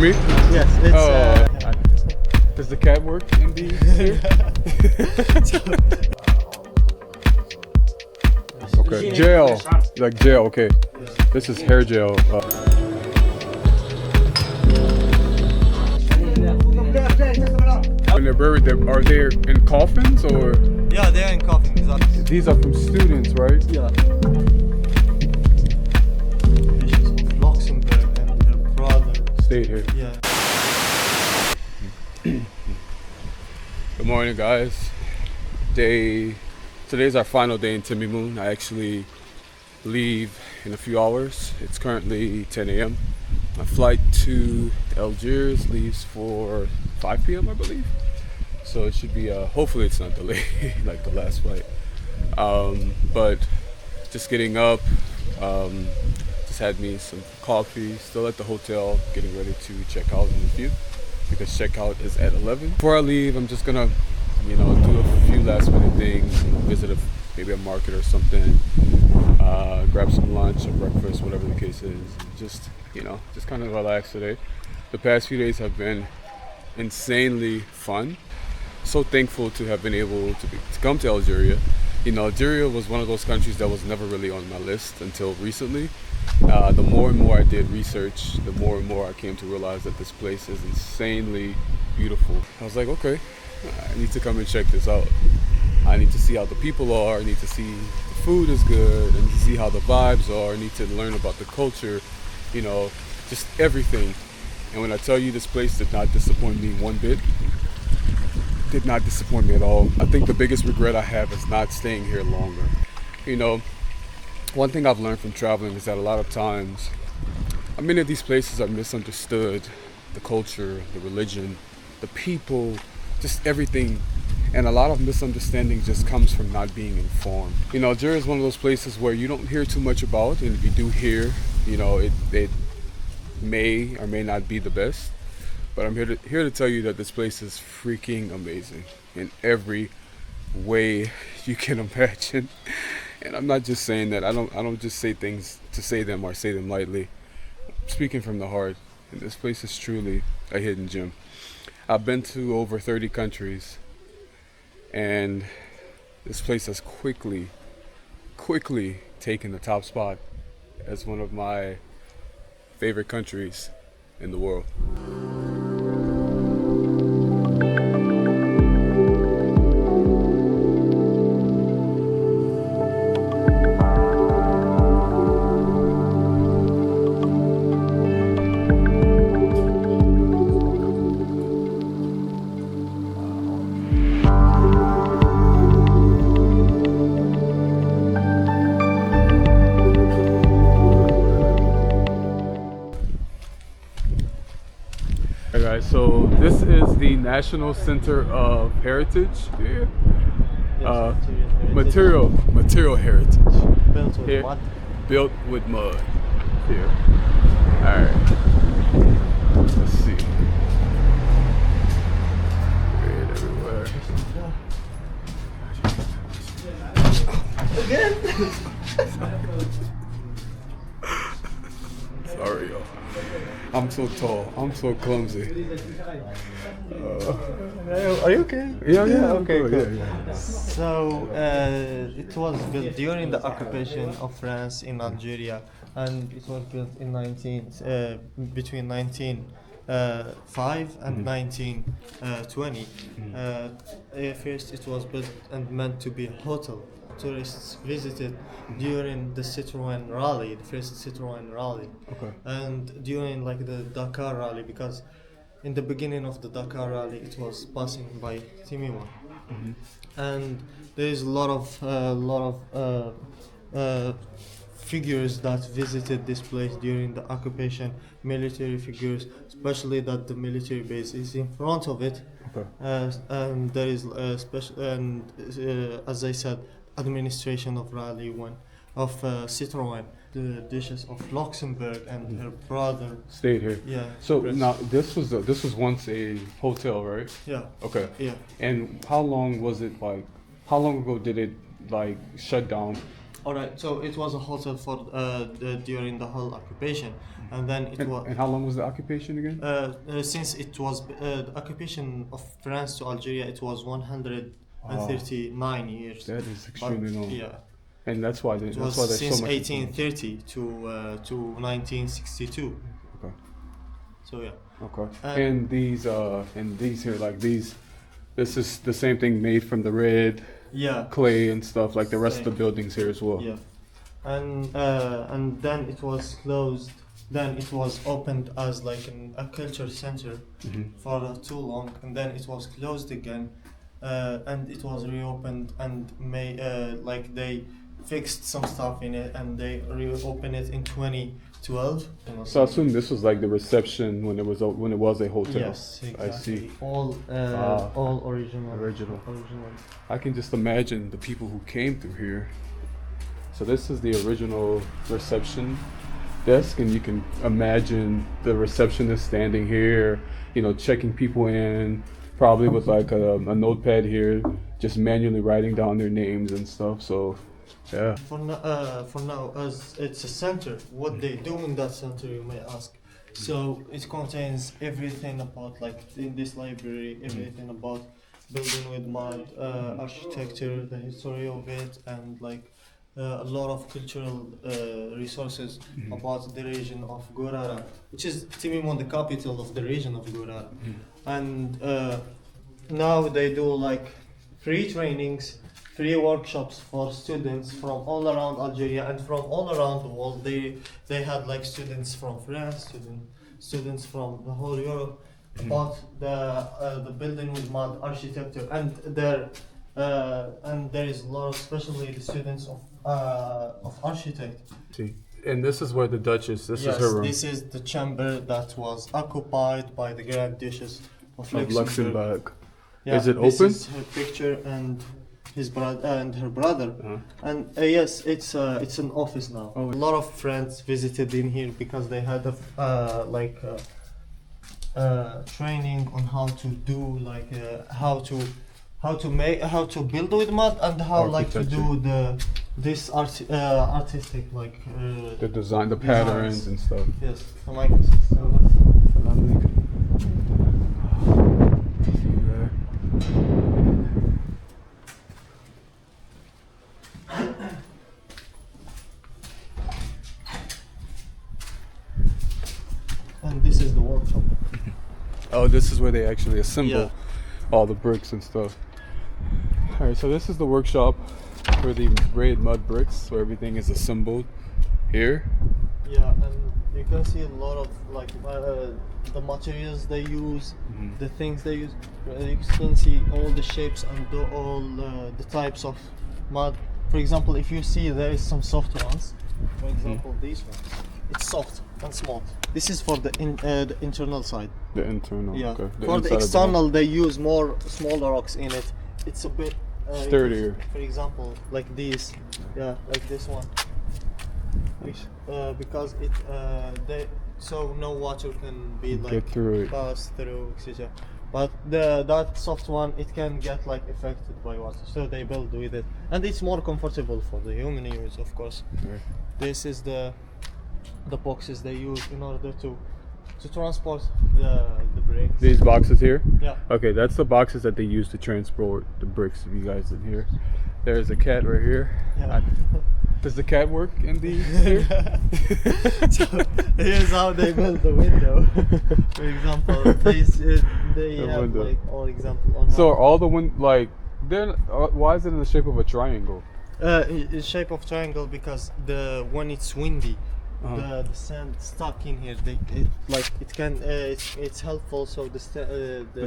me? Yes, it's. Does the cat work in the here? Okay, gel, like gel. Okay, this is hair gel. When they're buried, are they in coffins or? Yeah, they're in coffins. Exactly. These are from students, right? Yeah. Bishops of Luxembourg and her brother. Stayed here. Yeah. Good morning, guys. Today's our final day in Timimoun. I actually leave in a few hours. It's currently 10 a.m. My flight to Algiers leaves for 5 p.m. I believe. So it should be, hopefully it's not delayed like the last flight. But just getting up, just had me some coffee, still at the hotel, getting ready to check out in a few because checkout is at 11. Before I leave, I'm just gonna, do a few last minute things, visit maybe a market or something, grab some lunch or breakfast, whatever the case is. Just kind of relax today. The past few days have been insanely fun. So thankful to have been able to come to Algeria. Algeria was one of those countries that was never really on my list until recently. The more and more I did research, the more and more I came to realize that this place is insanely beautiful. I was like, okay, I need to come and check this out. I need to see how the people are. I need to see if the food is good. I need to see how the vibes are. I need to learn about the culture, just everything. And when I tell you this place did not disappoint me one bit, did not disappoint me at all. I think the biggest regret I have is not staying here longer. One thing I've learned from traveling is that a lot of times, many of these places are misunderstood. The culture, the religion, the people, just everything. And a lot of misunderstanding just comes from not being informed. Algeria is one of those places where you don't hear too much about, and if you do hear, it may or may not be the best. But I'm here to tell you that this place is freaking amazing in every way you can imagine. And I'm not just saying that. I don't just say things to say them or say them lightly. I'm speaking from the heart. And this place is truly a hidden gem. I've been to over 30 countries, and this place has quickly taken the top spot as one of my favorite countries in the world. Hey guys, so this is the National Center of Heritage. Material heritage. Built with Here, mud. built with mud. Here. Alright. Let's see. Red everywhere. Again? Sorry, yo. I'm so tall. I'm so clumsy. Are you okay? Yeah. Okay, Cool. good. Yeah. So it was built during the occupation of France in Algeria, and it was built in between 1905 and 1920. First, it was built and meant to be a hotel. Tourists visited during the Citroën rally, the first Citroën rally, Okay. and during the Dakar rally, because in the beginning of the Dakar rally it was passing by Timimoun. And there is a lot of figures that visited this place during the occupation, military figures, especially that the military base is in front of it. Okay. And there is special, and as I said, administration of rally one of Citroën, the Duchess of Luxembourg and her brother Stayed here. Yeah. So Chris. now this was once a hotel, right? Yeah. Okay. Yeah. And how long was it how long ago did it shut down? All right, so it was a hotel for during the whole occupation, and then it was And how long was the occupation again? since it was the occupation of France to Algeria, it was 139 years. That is But, extremely long. yeah, And that's why it that's was why there's since so much influence. 1830 to 1962. Okay. So yeah. Okay. And- And these here, like these, this is the same thing made from the red Yeah. clay and stuff, like the rest of the Same. buildings here as well. Yeah, and then it was closed. Then it was opened as like a culture center for too long, and then it was closed again, and it was reopened and like they fixed some stuff in it, and they reopened it in 2012. So I assume this was like the reception when it was a hotel. Yes, exactly. I see. All original. Original. I can just imagine the people who came through here. So this is the original reception desk, and you can imagine the receptionist standing here, you know, checking people in, probably with like a notepad here, just manually writing down their names and stuff. So, yeah. For now, as it's a center, what they do in that center, you may ask. So it contains everything about, like in this library, everything about building with mud, architecture, the history of it, and like a lot of cultural resources about the region of Gorara, which is Timimoun, the capital of the region of Gorara. And now they do like free trainings, free workshops for students from all around Algeria and from all around the world. They had like students from France, students from the whole Europe about the building with mud architecture, and there is a lot of, especially the students of architect. See, and this is where the Duchess. This Yes, is her room. this is the chamber that was occupied by the Grand Duchess of Of Luxembourg. Yeah, Is it this open? is her picture and his brother and her brother. Uh-huh. And yes, it's an office now. Oh, A lot of friends visited in here because they had training on how to do like how to build with mud, and how like to do this artistic like The design, the patterns and stuff. yes. So like See there? and this is the workshop. Oh, this is where they actually assemble Yeah. all the bricks and stuff. All right, so this is the workshop for the red mud bricks, where everything is assembled here. Yeah, and you can see a lot of like the materials they use, the things they use. You can see all the shapes and all the types of mud. For example, if you see there is some soft ones. For example, these ones. It's soft and small. This is for the internal side. The internal. Yeah. Okay. For the inside of external, they use more smaller rocks in it. It's a bit Sturdier. For example, like these. Yeah, like this one. Because it so no water can be like Get through it. pass through, etc. But that soft one, it can get like affected by water, so they build with it, and it's more comfortable for the human use, of course. Right. This is the boxes they use in order to transport the bricks. These boxes here? Yeah. Okay, that's the boxes that they use to transport the bricks, if you guys didn't hear. There's a cat right here. Yeah. Does the cat work in these here? So here's how they build the window. For example, they The have window. like all example on So how are all the why is it in the shape of a triangle? in shape of triangle, because when it's windy, Uh-huh. the sand stuck in here. It's helpful, so the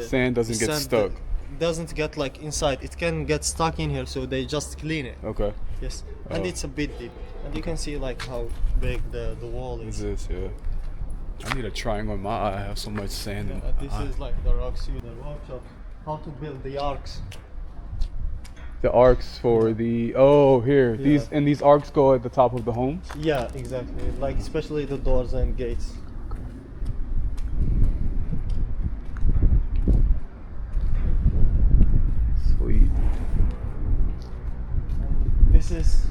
sand doesn't get stuck. Doesn't get like inside. It can get stuck in here, so they just clean it. Okay. Yes, and Oh. it's a bit deep, and you can see like how big the wall This is. is, yeah. I need a triangle in my eye. I have so much sand in my This eye. is like the rocks you the workshop. How to build the arcs. The arcs for the here. Yeah. These arcs go at the top of the homes. Yeah, exactly. Like especially the doors and gates. Sweet. This is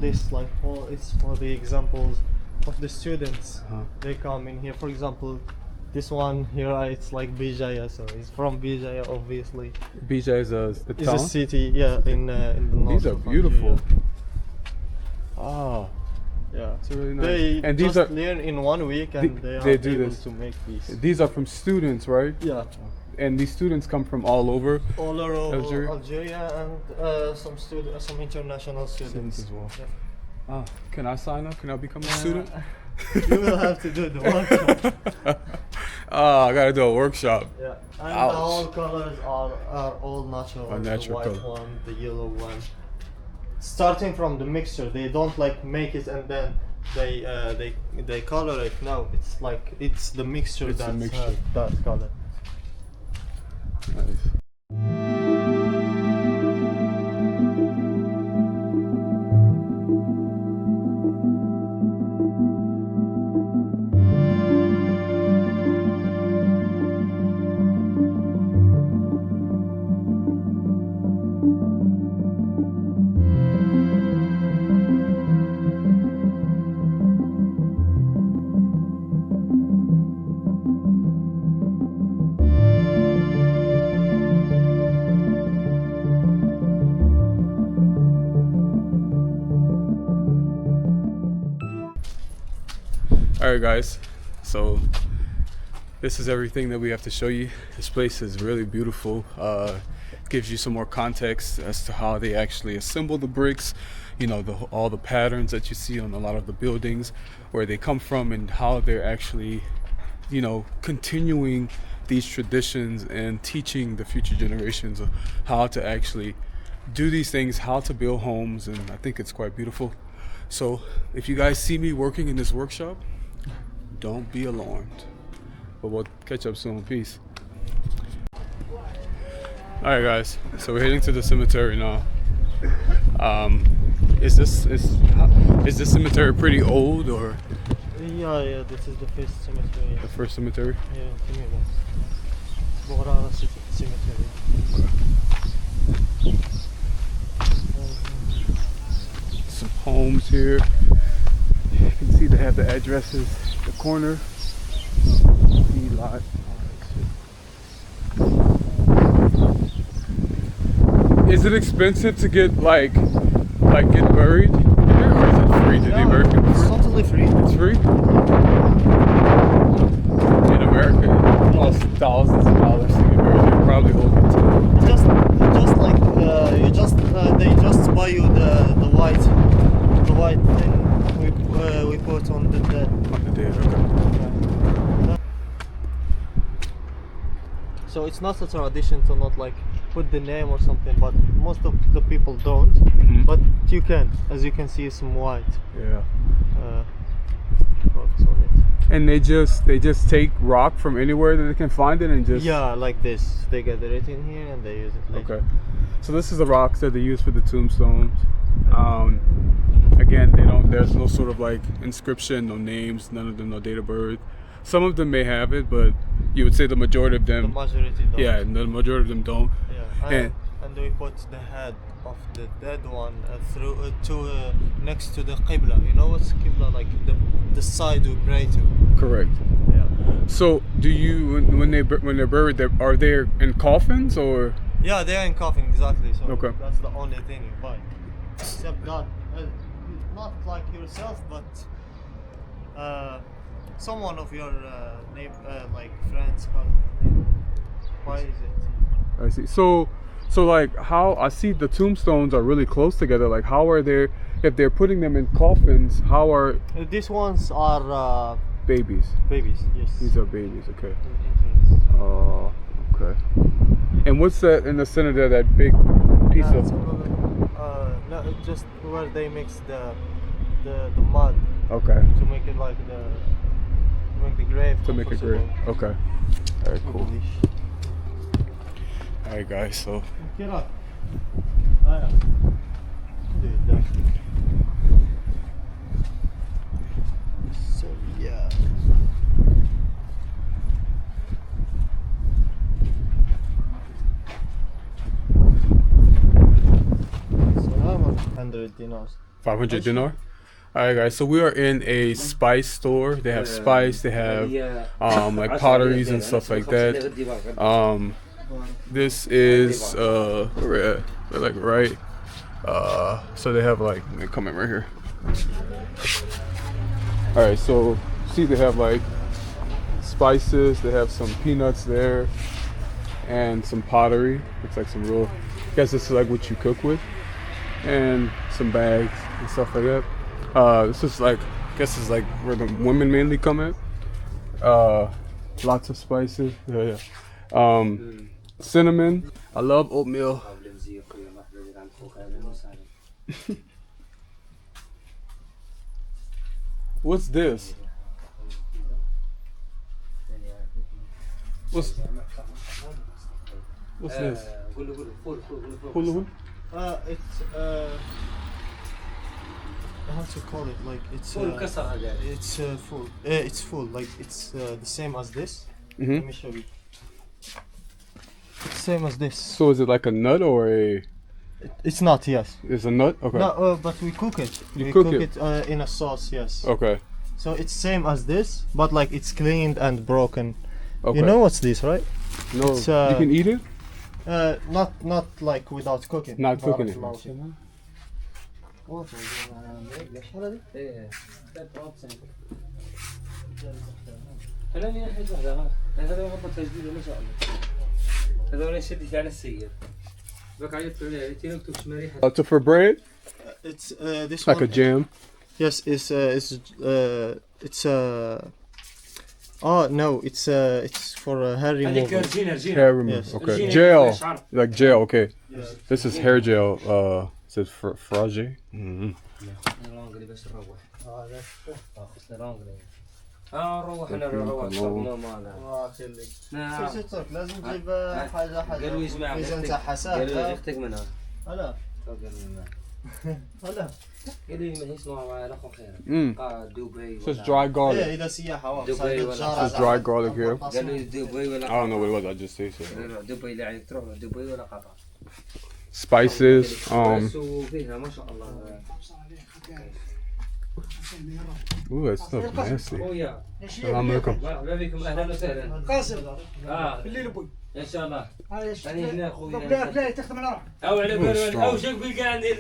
this like all it's for the examples of the students. They come in here. For example, this one here, it's like Bijaya, so it's from Bijaya, obviously. Bija is the It's town? a city, yeah, in the north. These are of beautiful. Algeria. Oh, Yeah, it's really nice. they And these just are learn in 1 week and they they are do able this. to make these. these are from students, right? Yeah, And these students come from all over. all over Algeria? Algeria and some international students As well. Yeah. Ah, can I sign up? Can I become a student? You will have to do the workshop. Ah, I gotta do a workshop. Yeah, and Ouch. all colors are all natural. Are natural the white color. one, the yellow one. Starting from the mixture, they don't like make it and then they color it. No, it's like it's the mixture It's the that's mixture. that color. Nice. Alright guys, so this is everything that we have to show you. This place is really beautiful. Gives you some more context as to how they actually assemble the bricks, you know, all the patterns that you see on a lot of the buildings, where they come from and how they're actually, you know, continuing these traditions and teaching the future generations of how to actually do these things, how to build homes, and I think it's quite beautiful. So if you guys see me working in this workshop, don't be alarmed, but we'll catch up soon. Peace. All right guys, so we're heading to the cemetery now. Is this cemetery pretty old, or Yeah, this is the first cemetery. the first cemetery? Yeah, Timimoun. Borara Cemetery. Some homes here. You can see they have the addresses. The corner. The lot. Is it expensive to get like get buried here, or is it free? Did they bury people It's free? totally free. It's free? In America, it costs thousands of dollars to get buried. They're probably over to It's just like they just buy you the white thing we put on the dead. on the dead. Okay. So it's not a tradition to not like put the name or something, but most of the people don't. Mhm. But you can, as you can see, some white Yeah. rocks on it. And they just take rock from anywhere that they can find it and just Yeah, like this. They gather it in here and they use it later. Okay. So this is the rocks that they use for the tombstones. Again, there's no sort of like inscription, no names, none of them, no date of birth. Some of them may have it, but you would say the majority of The them, majority don't. yeah, the majority of them don't. Yeah, and we put the head of the dead one next to the qibla. You know what's qibla? Like the side we pray to. Correct. Yeah. So do you, when they're buried, are they in coffins or? Yeah, they're in coffin, exactly. So Okay. that's the only thing you buy. Except that, not like yourself, but someone of your like friends. Why is it? I see. So like how I see the tombstones are really close together. Like how are they, if they're putting them in coffins, how are These ones are babies? babies. Yes. These are babies. Okay. Infants. Oh, okay. And what's that in the center there? That big piece It's of? no, it's just where they mix the mud Okay. to make it like to make the grave To make it great. comfortable. Okay. All right. Cool. All right, guys. So Get up. Ah, yeah. Dude, that's so yeah. Salam 100 dinars. 500 dinar. All right, guys. So we are in a spice store. They have spice. They have like potteries and stuff like that. This is we're like right. So they have like coming right here. All right. So see, they have like spices. They have some peanuts there, and some pottery. Looks like some real. I guess this is like what you cook with, and some bags and stuff like that. This is like, I guess it's like where the women mainly come in. Lots of spices. Yeah. Cinnamon. I love oatmeal. What's this? What's this? Hulu? It's how to call it? Like it's full. It's full. Like it's the same as this. Let me show you. It's same as this. So is it like a nut or a? It's not. Yes. It's a nut. Okay. No, but we cook it. You we cook it in a sauce. Yes. Okay. So it's same as this, but like it's cleaned and broken. Okay. You know what's this, right? No. It's, you can eat it. Not like without cooking. Not cooking it. For bread? It's this like one. a jam. Yes, it's oh no, it's for hair removal. Hair removal. Yes. Okay. Gel. Like gel. Okay. Yes. This is hair gel. Is it frage? روح انا روح الله يخليك. شو تترك لازم تجيب حاجه قالوا يجمع اذا انت حساس. قالوا يختك منها. هلا هلا قالوا لي ما يسمعوا الاخ خير. دبي. It says dry garlic. ايه اذا سياحه It says dry garlic here. قالوا دبي ولا I don't know what it was. I just tasted it. دبي اللي عليك تروح دبي ولا قطر. Spices. فيها ما شاء الله. Ooh, that stuff nasty. خويا السلام عليكم. مرحبا بكم اهلا وسهلا. قاسم بالليل ابوي ان شاء الله. انا هنا خويا. بلا تخدم على روحك او على بالي او شك بالقاعدين.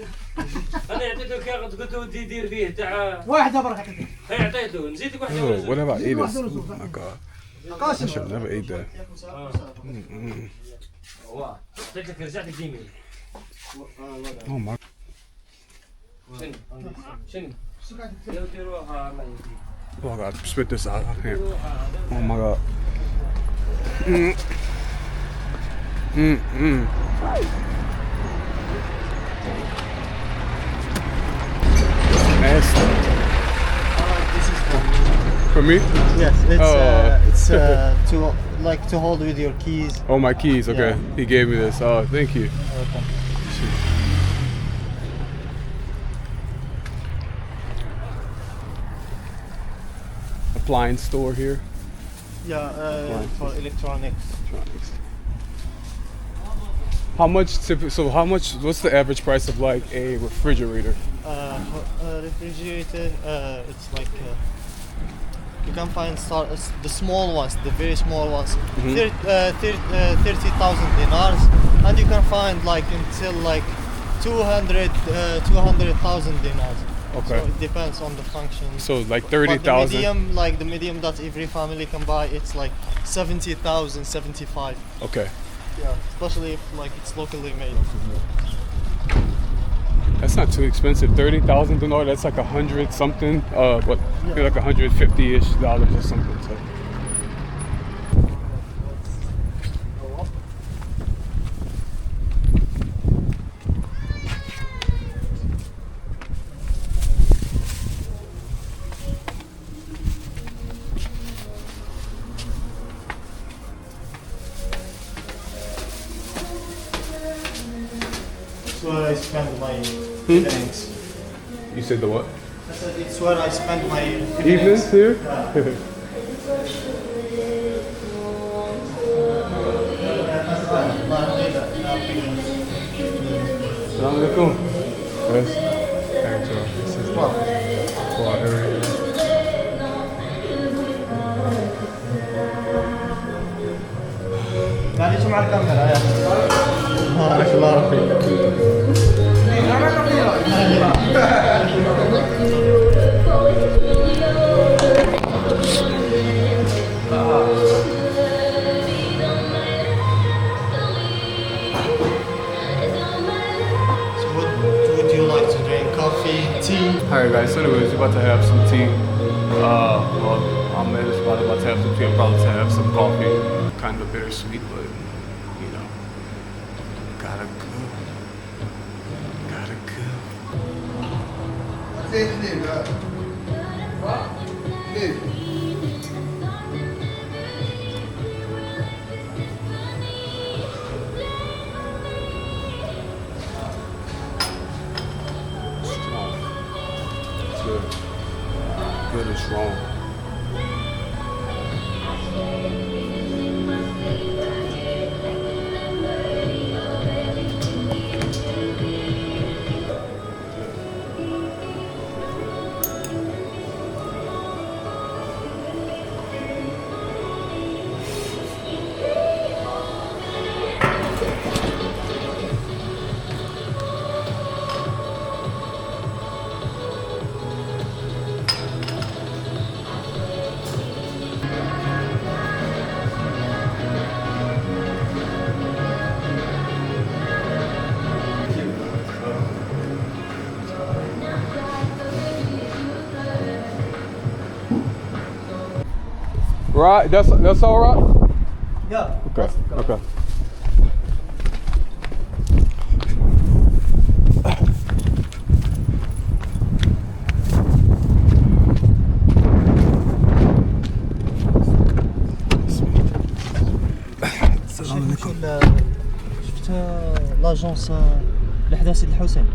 انا عطيته كاغد قلت له ودي دير فيه تاع واحده برك عطيتك هي عطيته نزيدك واحده. Oh, what about eat this? Oh my god. I قاسم should never eat that. واه عطيتك رجعتك ديمي. Oh my. شنو ديروها الله يهديك. Oh my god. Spit this out. I can't. Oh my god. Nasty. This is For me? yes, it's Oh. to like to hold with your keys. Oh, my keys. Okay. Yeah. He gave me this. Oh, thank you. Okay. Appliance store here. Yeah, for electronics. Electronics. How much? How much? What's the average price of like a refrigerator? Refrigerator, it's like you can find the small ones, the very small ones, 30,000 dinars, and you can find like until like 200,000 dinars. Okay. So it depends on the function. So like But 30,000. the medium that every family can buy, it's like 70,000, 75. Okay. Yeah, especially if like it's locally made. That's not too expensive. 30,000 dinar. That's like 100 something. What? Maybe like 150-ish dollars or something. So. It's where I spend my evenings. You said the what? I said it's where I spend my Evenings here. Assalamu alaikum. Yes. مع الكاميرا يا بارك الله فيك. So would you like to drink coffee, tea? Alright guys, so anyways, we're about to have some tea. Well, Ahmed is about to have some tea. I'm probably to have some coffee. Kind of bittersweet, but you know, gotta go. Gotta go. Strong. It's good. Good and strong. Right, that's all right. Yeah. Okay. Okay. شفت لاجونس اللي حدا سيد الحسين،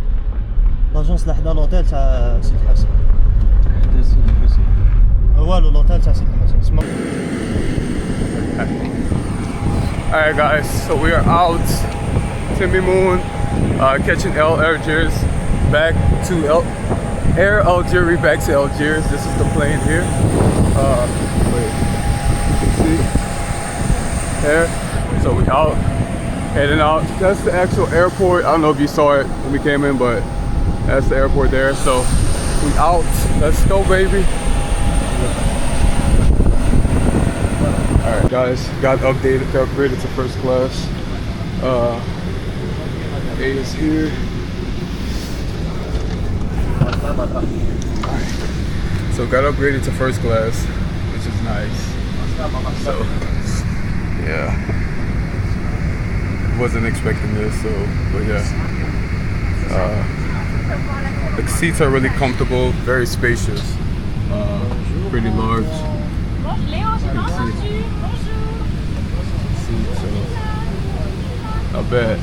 لاجونس اللي حدا لوطيل تاع سيد الحسين. حدا سيد الحسين والو لوطيل تاع سيد الحسين اسمه. Alright guys, so we are out. Timimoun, catching Algiers back to Air Algeria back to Algiers. This is the plane here. Wait, see? There. So we out, heading out. That's the actual airport. I don't know if you saw it when we came in, but that's the airport there. So we out. Let's go, baby. Alright guys, got upgraded to first class. A is here. Alright. So got upgraded to first class, which is nice. So yeah. Wasn't expecting this, so but yeah. The seats are really comfortable, very spacious. Pretty large. Not bad.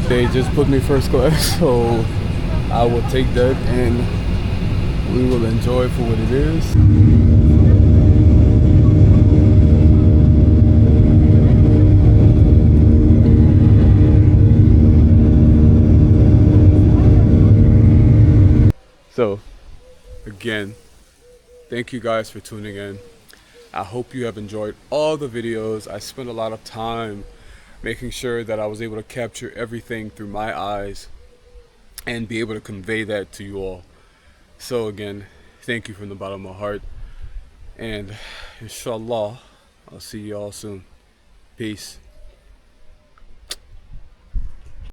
They just put me first class, so I will take that and we will enjoy for what it is. So, again, thank you guys for tuning in. I hope you have enjoyed all the videos. I spent a lot of time making sure that I was able to capture everything through my eyes and be able to convey that to you all. So again, thank you from the bottom of my heart. And inshallah, I'll see you all soon. Peace.